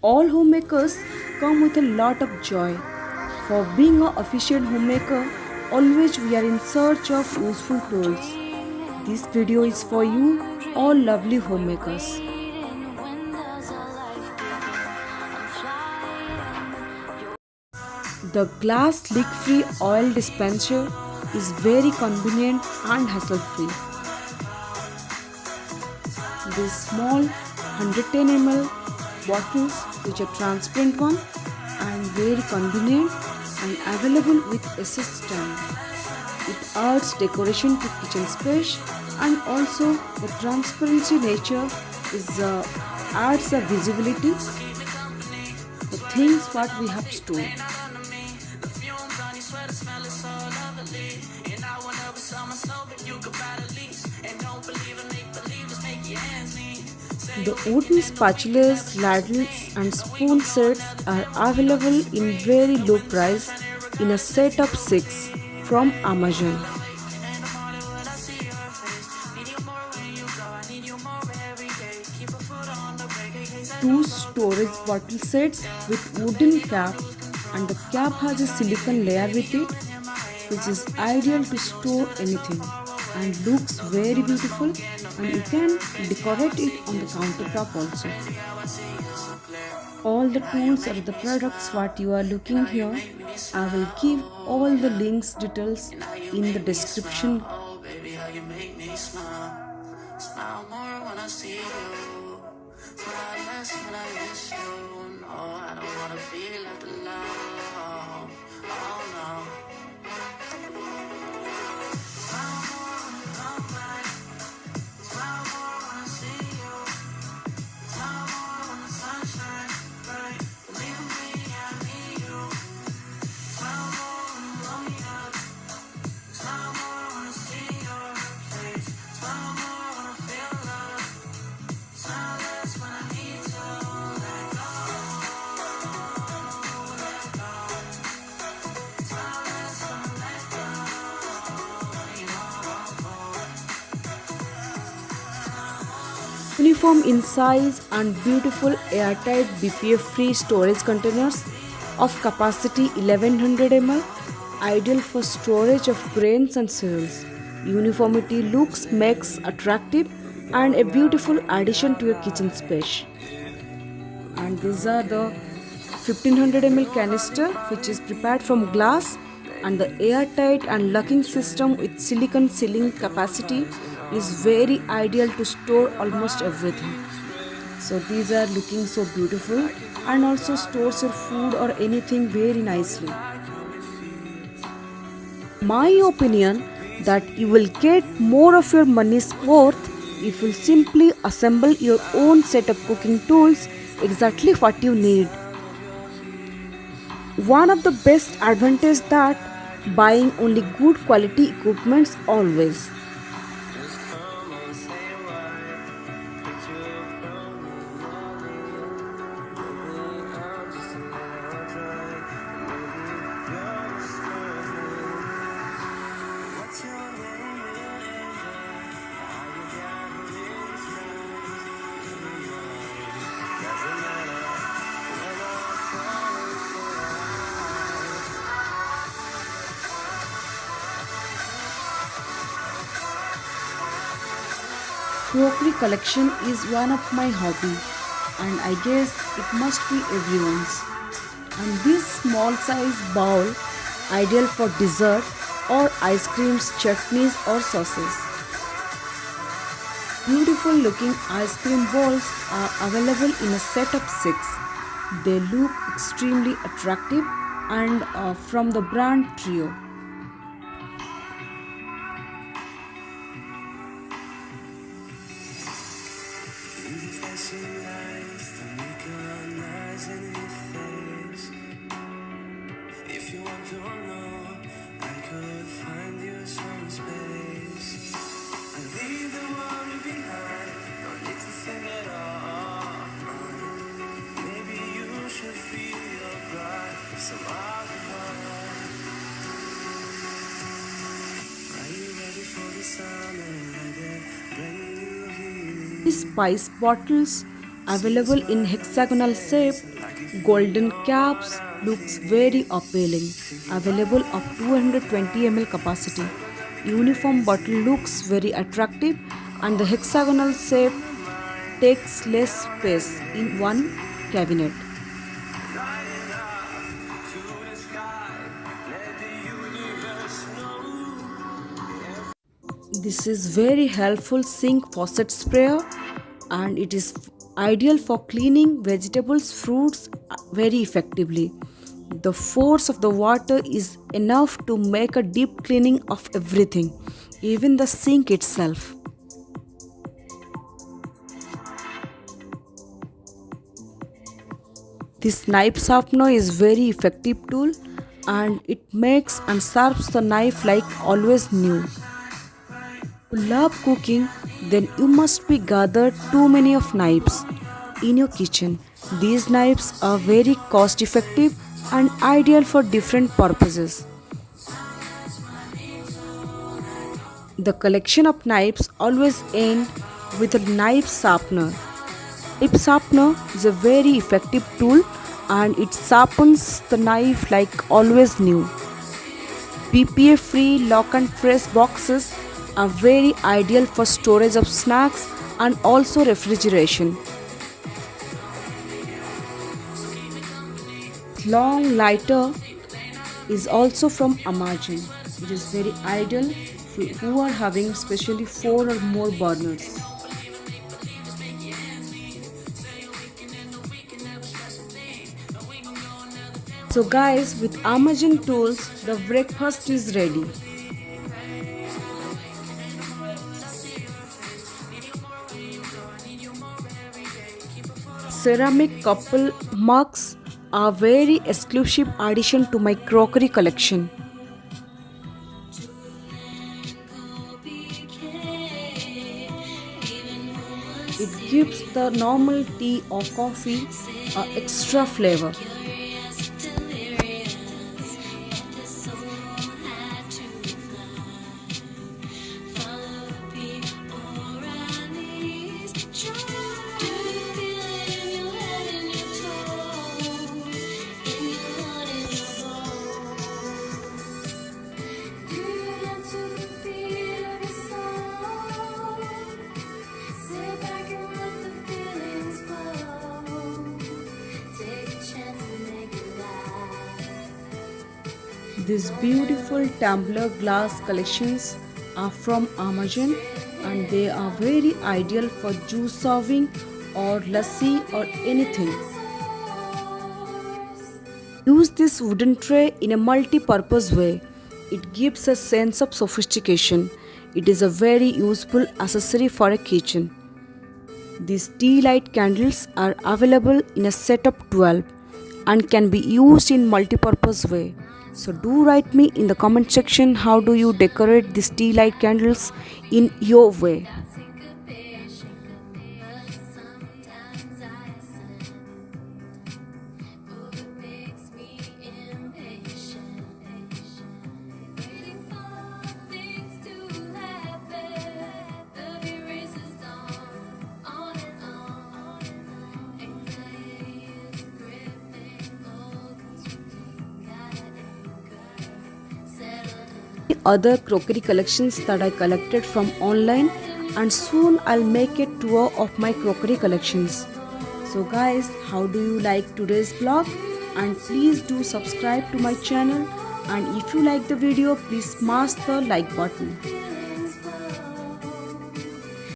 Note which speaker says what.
Speaker 1: All homemakers come with a lot of joy. For being an efficient homemaker, always we are in search of useful tools. This video is for you, all lovely homemakers. The glass leak-free oil dispenser is very convenient and hassle-free. These small 110 ml bottles, which are transparent one and very convenient and available with SS stand. It adds decoration to kitchen space, and also the transparency nature is adds a visibility the things what we have stored. The wooden spatulas, ladles and spoon sets are available in very low price in a set of 6 from Amazon. Two storage bottle sets with wooden cap, and the cap has a silicone layer with it, which is ideal to store anything and looks very beautiful, and you can decorate it on the countertop also. All the tools or the products what you are looking here, I will give all the links details in the description. Smile more when I see you. Smile less when I miss you. No, I don't wanna be left alone. Oh no. Smile more when you come back. Smile more when I see you. Smile more when the sun shines bright. Believe me, I need you. Smile more when you blow me up. Smile more when I see your face. Smile more when I feel love. Smile less when I need to let go. Let go. Smile less when I let go. You know I'm cold. Uniform in size and beautiful airtight BPA-free storage containers of capacity 1100 ml, ideal for storage of grains and cereals. Uniformity looks makes attractive and a beautiful addition to your kitchen space. And these are the 1500 ml canister, which is prepared from glass, and the airtight and locking system with silicone sealing capacity is very ideal to store almost everything. So these are looking so beautiful and also stores your food or anything very nicely. My opinion that you will get more of your money's worth if you simply assemble your own set of cooking tools exactly what you need. One of the best advantage that buying only good quality equipments always. Crockery collection is one of my hobby, and I guess it must be everyone's. And this small size bowl ideal for dessert or ice creams, chutneys or sauces. Beautiful looking ice cream bowls are available in a set of 6. They look extremely attractive and from the brand Trio. If you want to know, I could find you some space. I leave the worry behind, no need to think at all. Maybe you should feel your pride, some alcohol. Are you ready for the summer? These spice bottles Available in hexagonal shape, golden caps looks very appealing. Available of 220 ml capacity. Uniform bottle looks very attractive and the hexagonal shape takes less space in one cabinet. This is very helpful sink faucet sprayer and it is ideal for cleaning vegetables, fruits very effectively. The force of the water is enough to make a deep cleaning of everything, even the sink itself. This knife sharpener is very effective tool and it makes and sharpens the knife like always new. If you love cooking, then you must be gathered too many of knives in your kitchen. These knives are very cost effective and ideal for different purposes. The collection of knives always end with a knife sharpener. Knife sharpener is a very effective tool and it sharpens the knife like always new. BPA free lock and press boxes are very ideal for storage of snacks and also refrigeration. Long lighter is also from Amazon. It is very ideal who are having especially 4 or more burners. So guys, with Amazon tools, the breakfast is ready. Ceramic couple mugs are very exclusive addition to my crockery collection. It gives the normal tea or coffee an extra flavor. These beautiful tumbler glass collections are from Amazon and they are very ideal for juice serving or lassi or anything. Use this wooden tray in a multi-purpose way. It gives a sense of sophistication. It is a very useful accessory for a kitchen. These tea light candles are available in a set of 12 and can be used in multi-purpose way. So do write me in the comment section how do you decorate these tea light candles in your way. Other crockery collections that I collected from online, and soon I'll make a tour of my crockery collections. So guys, how do you like today's vlog? And please do subscribe to my channel, and if you like the video, please smash the like button.